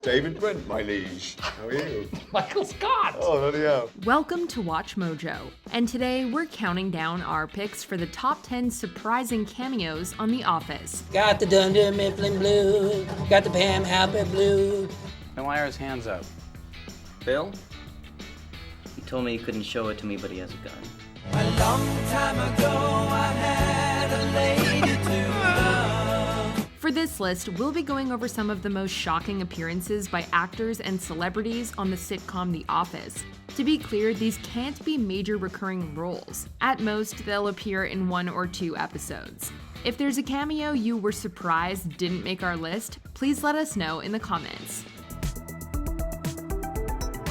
David Brent, my liege. How are you? Michael Scott! Oh, bloody hell. Welcome to Watch Mojo, and today we're counting down our picks for the top 10 surprising cameos on The Office. Got the Dunder Mifflin Blue, got the Pam Halpert Blue. And why are his hands up? Bill? He told me he couldn't show it to me, but he has a gun. A long time ago I had a lady to love. For this list, we'll be going over some of the most shocking appearances by actors and celebrities on the sitcom The Office. To be clear, these can't be major recurring roles. At most, they'll appear in 1 or 2 episodes. If there's a cameo you were surprised didn't make our list, please let us know in the comments.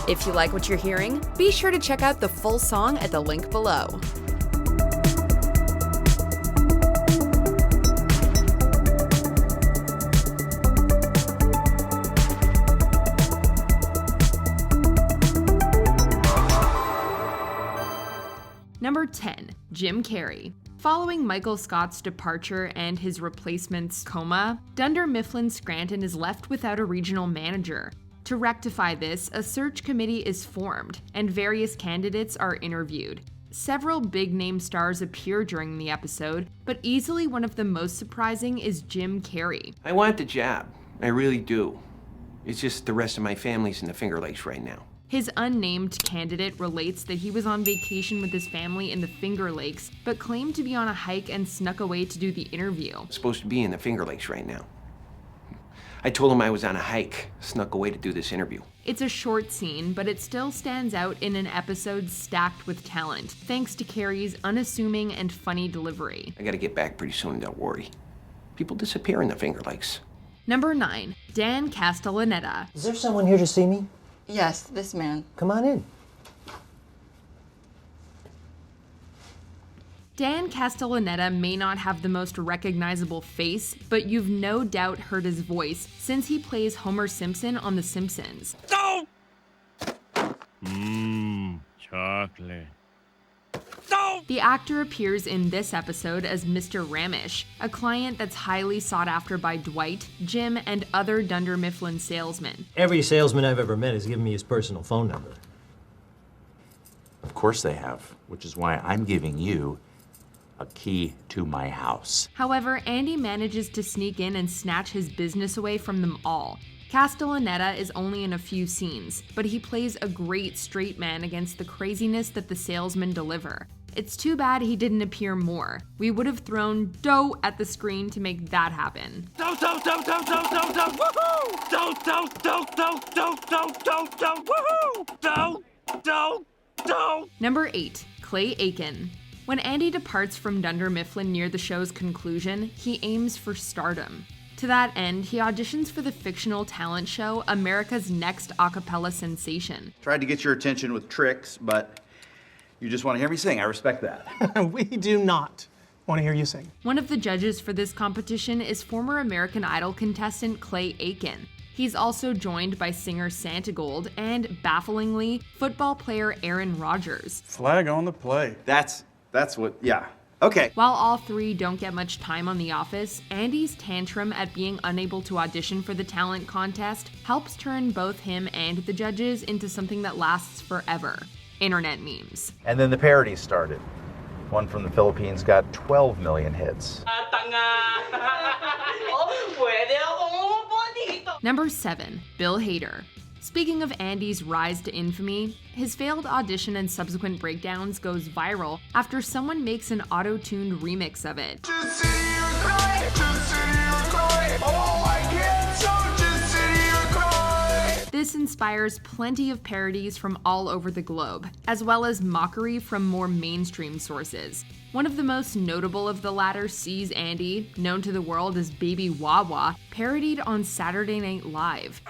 If you like what you're hearing, be sure to check out the full song at the link below. Number 10, Jim Carrey. Following Michael Scott's departure and his replacement's coma, Dunder Mifflin Scranton is left without a regional manager. To rectify this, a search committee is formed, and various candidates are interviewed. Several big-name stars appear during the episode, but easily one of the most surprising is Jim Carrey. I want the job. I really do. It's just the rest of my family's in the Finger Lakes right now. His unnamed candidate relates that he was on vacation with his family in the Finger Lakes, but claimed to be on a hike and snuck away to do the interview. I'm supposed to be in the Finger Lakes right now. I told him I was on a hike, snuck away to do this interview. It's a short scene, but it still stands out in an episode stacked with talent, thanks to Carrey's unassuming and funny delivery. I gotta get back pretty soon, don't worry. People disappear in the Finger Lakes. Number 9, Dan Castellaneta. Is there someone here to see me? Yes, this man. Come on in. Dan Castellaneta may not have the most recognizable face, but you've no doubt heard his voice since he plays Homer Simpson on The Simpsons. No! Chocolate. No! The actor appears in this episode as Mr. Ramish, a client that's highly sought after by Dwight, Jim, and other Dunder Mifflin salesmen. Every salesman I've ever met has given me his personal phone number. Of course they have, which is why I'm giving you a key to my house. However, Andy manages to sneak in and snatch his business away from them all. Castellaneta is only in a few scenes, but he plays a great straight man against the craziness that the salesmen deliver. It's too bad he didn't appear more. We would have thrown dough at the screen to make that happen. Number 8, Clay Aiken. When Andy departs from Dunder Mifflin near the show's conclusion, he aims for stardom. To that end, he auditions for the fictional talent show America's Next Acapella Sensation. Tried to get your attention with tricks, but you just want to hear me sing. I respect that. We do not want to hear you sing. One of the judges for this competition is former American Idol contestant Clay Aiken. He's also joined by singer Santa Gold and, bafflingly, football player Aaron Rodgers. Flag on the play. That's what, yeah. Okay. While all three don't get much time on The Office, Andy's tantrum at being unable to audition for the talent contest helps turn both him and the judges into something that lasts forever: internet memes. And then the parodies started. One from the Philippines got 12 million hits. Number 7, Bill Hader. Speaking of Andy's rise to infamy, his failed audition and subsequent breakdowns goes viral after someone makes an auto-tuned remix of it. This inspires plenty of parodies from all over the globe, as well as mockery from more mainstream sources. One of the most notable of the latter sees Andy, known to the world as Baby Wawa, parodied on Saturday Night Live.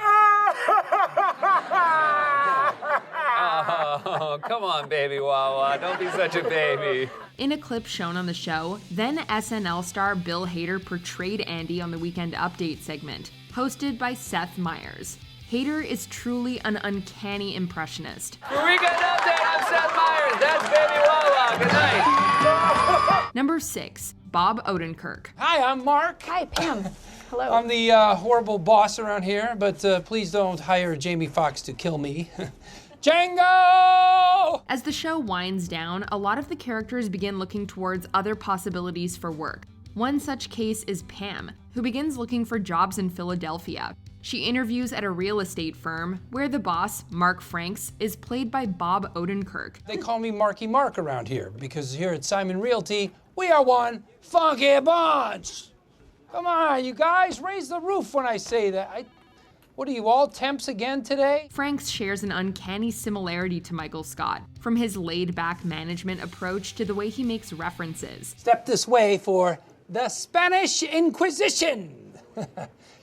Oh, come on, baby Wawa. Don't be such a baby. In a clip shown on the show, then SNL star Bill Hader portrayed Andy on the Weekend Update segment, hosted by Seth Meyers. Hader is truly an uncanny impressionist. For Weekend Update, I'm Seth Meyers. That's Baby Wawa. Good night. Number 6, Bob Odenkirk. Hi, I'm Mark. Hi, Pam. Hello. I'm the horrible boss around here, but please don't hire Jamie Foxx to kill me. Django! As the show winds down, a lot of the characters begin looking towards other possibilities for work. One such case is Pam, who begins looking for jobs in Philadelphia. She interviews at a real estate firm, where the boss, Mark Franks, is played by Bob Odenkirk. They call me Marky Mark around here, because here at Simon Realty, we are one funky bunch. Come on, you guys, raise the roof when I say that. What are you, all temps again today? Franks shares an uncanny similarity to Michael Scott, from his laid-back management approach to the way he makes references. Step this way for the Spanish Inquisition.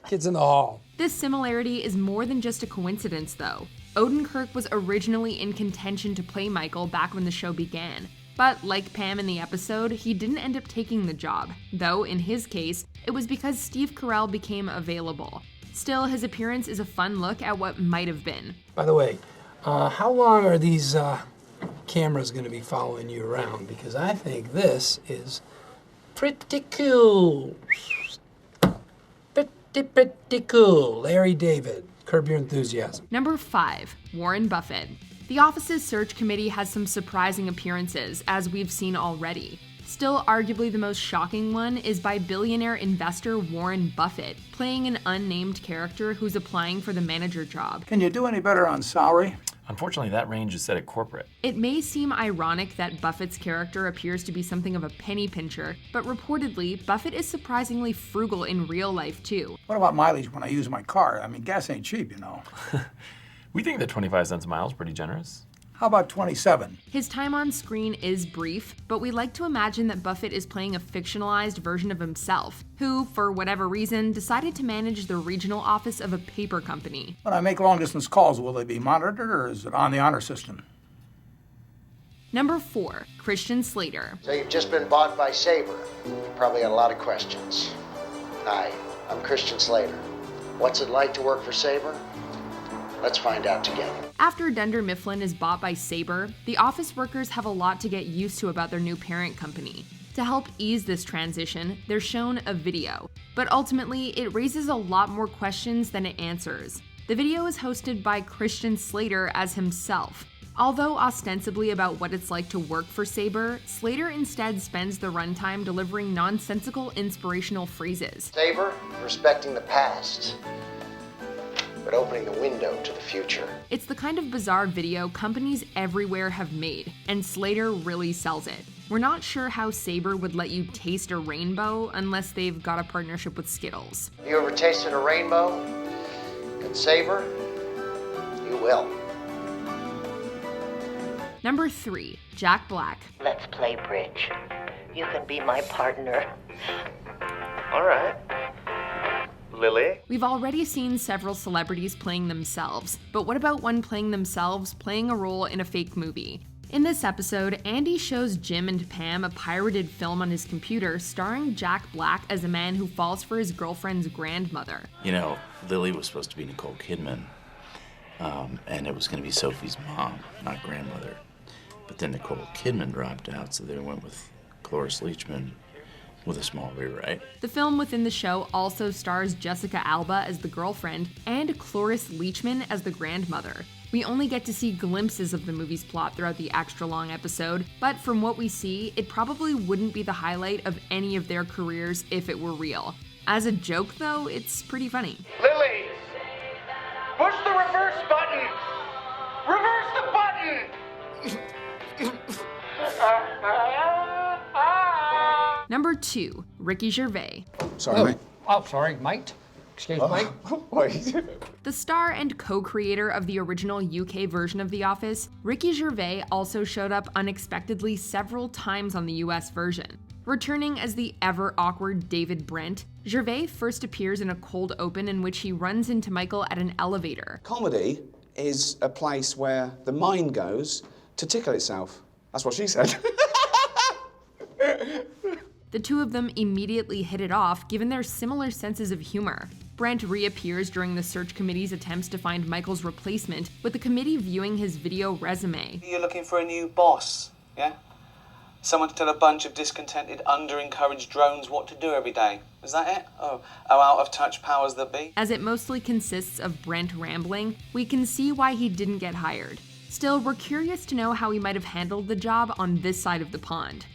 Kids in the hall. This similarity is more than just a coincidence, though. Odenkirk was originally in contention to play Michael back when the show began. But like Pam in the episode, he didn't end up taking the job, though in his case, it was because Steve Carell became available. Still, his appearance is a fun look at what might have been. By the way, how long are these cameras going to be following you around? Because I think this is pretty cool. Pretty cool. Larry David, Curb Your Enthusiasm. Number 5, Warren Buffett. The Office's search committee has some surprising appearances, as we've seen already. Still, arguably the most shocking one is by billionaire investor Warren Buffett, playing an unnamed character who's applying for the manager job. Can you do any better on salary? Unfortunately, that range is set at corporate. It may seem ironic that Buffett's character appears to be something of a penny pincher, but reportedly, Buffett is surprisingly frugal in real life too. What about mileage when I use my car? I mean, gas ain't cheap, you know. We think that 25 cents a mile is pretty generous. How about 27? His time on screen is brief, but we like to imagine that Buffett is playing a fictionalized version of himself, who, for whatever reason, decided to manage the regional office of a paper company. When I make long-distance calls, will they be monitored, or is it on the honor system? Number 4, Christian Slater. So you've just been bought by Sabre. You probably got a lot of questions. Hi, I'm Christian Slater. What's it like to work for Sabre? Let's find out together. After Dunder Mifflin is bought by Sabre, the office workers have a lot to get used to about their new parent company. To help ease this transition, they're shown a video, but ultimately it raises a lot more questions than it answers. The video is hosted by Christian Slater as himself. Although ostensibly about what it's like to work for Sabre, Slater instead spends the runtime delivering nonsensical inspirational phrases. Sabre, respecting the past, but opening the window to the future. It's the kind of bizarre video companies everywhere have made, and Slater really sells it. We're not sure how Sabre would let you taste a rainbow unless they've got a partnership with Skittles. Have you ever tasted a rainbow? At Sabre, you will. Number 3, Jack Black. Let's play bridge. You can be my partner. All right. Lily? We've already seen several celebrities playing themselves, but what about one playing themselves playing a role in a fake movie? In this episode, Andy shows Jim and Pam a pirated film on his computer starring Jack Black as a man who falls for his girlfriend's grandmother. You know, Lily was supposed to be Nicole Kidman, and it was going to be Sophie's mom, not grandmother. But then Nicole Kidman dropped out, so they went with Cloris Leachman with a small rewrite. The film within the show also stars Jessica Alba as the girlfriend and Cloris Leachman as the grandmother. We only get to see glimpses of the movie's plot throughout the extra-long episode, but from what we see, it probably wouldn't be the highlight of any of their careers if it were real. As a joke, though, it's pretty funny. Lily, push the reverse button. Reverse the button. Number 2, Ricky Gervais. Sorry, mate. Oh, sorry, mate. Excuse me. The star and co-creator of the original UK version of The Office, Ricky Gervais also showed up unexpectedly several times on the US version. Returning as the ever-awkward David Brent, Gervais first appears in a cold open in which he runs into Michael at an elevator. Comedy is a place where the mind goes to tickle itself. That's what she said. The two of them immediately hit it off given their similar senses of humor. Brent reappears during the search committee's attempts to find Michael's replacement, with the committee viewing his video resume. You're looking for a new boss, yeah? Someone to tell a bunch of discontented, under-encouraged drones what to do every day. Is that it? Oh, out-of-touch powers that be? As it mostly consists of Brent rambling, we can see why he didn't get hired. Still, we're curious to know how he might have handled the job on this side of the pond.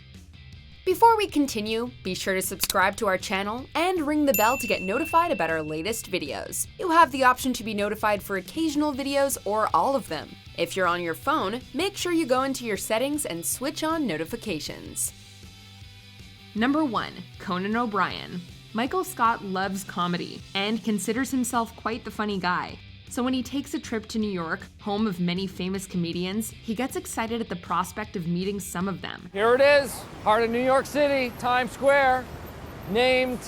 Before we continue, be sure to subscribe to our channel and ring the bell to get notified about our latest videos. You have the option to be notified for occasional videos or all of them. If you're on your phone, make sure you go into your settings and switch on notifications. Number 1. Conan O'Brien. Michael Scott loves comedy and considers himself quite the funny guy. So when he takes a trip to New York, home of many famous comedians, he gets excited at the prospect of meeting some of them. Here it is, heart of New York City, Times Square, named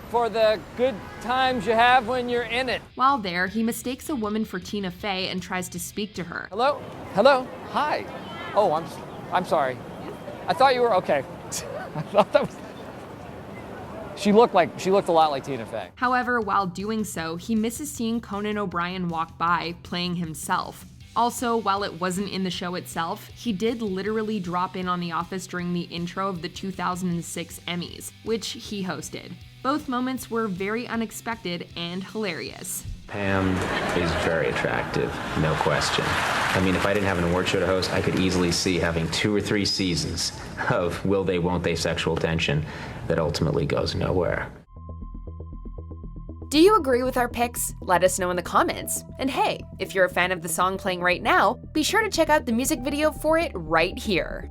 for the good times you have when you're in it. While there, he mistakes a woman for Tina Fey and tries to speak to her. Hello? Hello? Hi. Oh, I'm sorry. I thought you were okay. I thought that was... She looked a lot like Tina Fey. However, while doing so, he misses seeing Conan O'Brien walk by, playing himself. Also, while it wasn't in the show itself, he did literally drop in on The Office during the intro of the 2006 Emmys, which he hosted. Both moments were very unexpected and hilarious. Pam is very attractive, no question. I mean, if I didn't have an award show to host, I could easily see having 2 or 3 seasons of will they, won't they sexual tension that ultimately goes nowhere. Do you agree with our picks? Let us know in the comments. And hey, if you're a fan of the song playing right now, be sure to check out the music video for it right here.